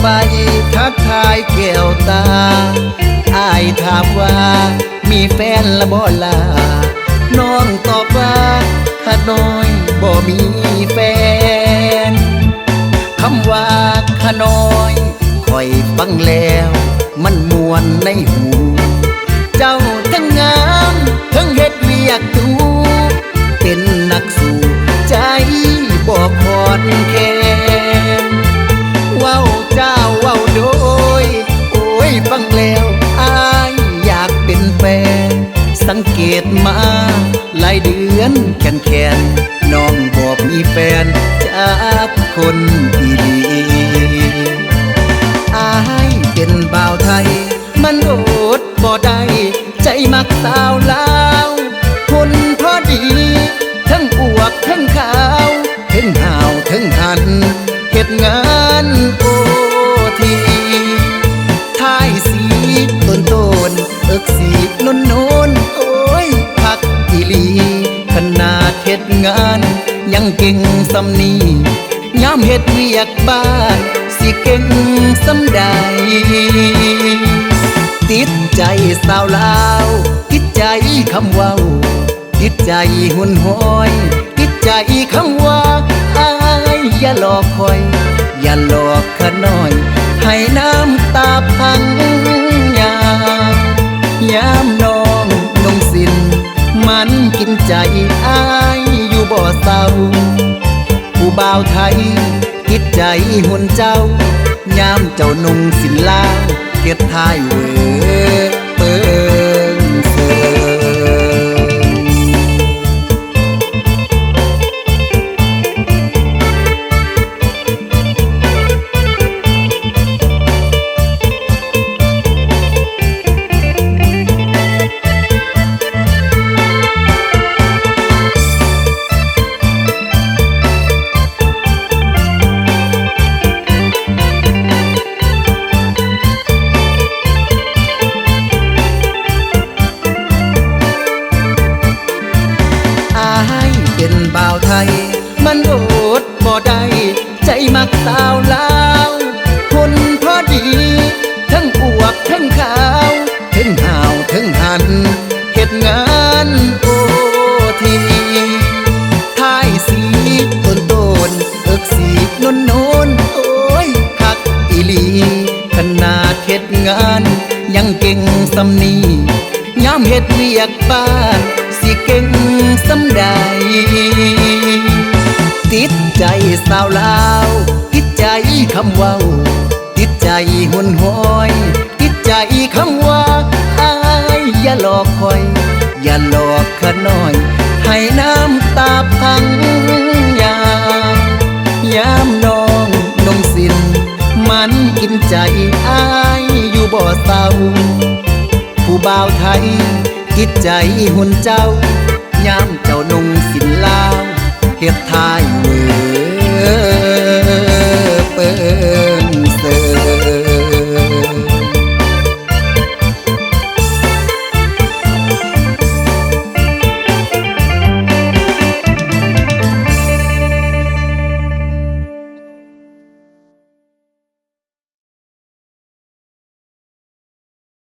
ไปทักทายแก้วตาอ้ายถามว่ามีแฟนละบ่ล่ะน้องตอบว่าข้าน้อยบ่มีแฟนคำว่าข้าน้อยคอยฟังแล้วมันมวนในหูเจ้าทั้งงามทั้งเฮ็ดเวียกดูเป็นนักสู้ใจบ่คอนแค้นว้าวเจ้าว้าวโดยโอ้ยฟังแล้วอ้ายอยากเป็นแฟนสังเกตมาหลายเดือนแค้นน้องบ่มีแฟนจากคนอีหลีอ้ายเป็นบ่าวไทยมันอดบ่ได้ใจมักสาวลาวคนพอดีทั้งอวบทั้งขาวทั้งห่าวทั้งหันเฮ็ดงานโอทีท้ายสีต้นเอิกสีนนโอ้ยพักอีหลีขนาดเฮ็ดงานยังเก่งสำนียามเฮ็ดเวียกบ้านสิเก่งสำใดติดใจสาวลาวติดใจคำเว้าติดใจหุ่นห้อยติดใจคำว่าอ้ายอย่าหลอกคอยอย่าหลอกข้าน้อยให้น้ำตาพังยามน้องนงสินมันกินใจอ้ายอยู่บ่เศร้าผู้บ่าวไทยติดใจหุ่นเจ้ายามเจ้านงสินลาวเฮ็ดทายเวอเปิงเสเป็นบ่าวไทยมันอดบ่ได้ใจมักสาวลาวคนพอดีทั้งอวบทั้งขาวทั้งห่าวทั้งหันเฮ็ดงานโอทีท้ายสีต้นเอิกสีนนโอ้ยคักอีหลีขนาดเฮ็ดงานยังเก่งสำนียามเฮ็ดเวียกบ้านสิเก่งสำใดติดใจสาวลาวติดใจคำเว้าติดใจหุ่นห้อยติดใจคำว่าอ้ายอย่าหลอกคอยอย่าหลอกข้าน้อยให้น้ำตาพังยามน้องนงสินมันกินใจอ้ายอยู่บ่เศร้าผู้บ่าวไทยติดใจหุ่นเจ้ายามเจ้านงสินลาวเฮ็ดทา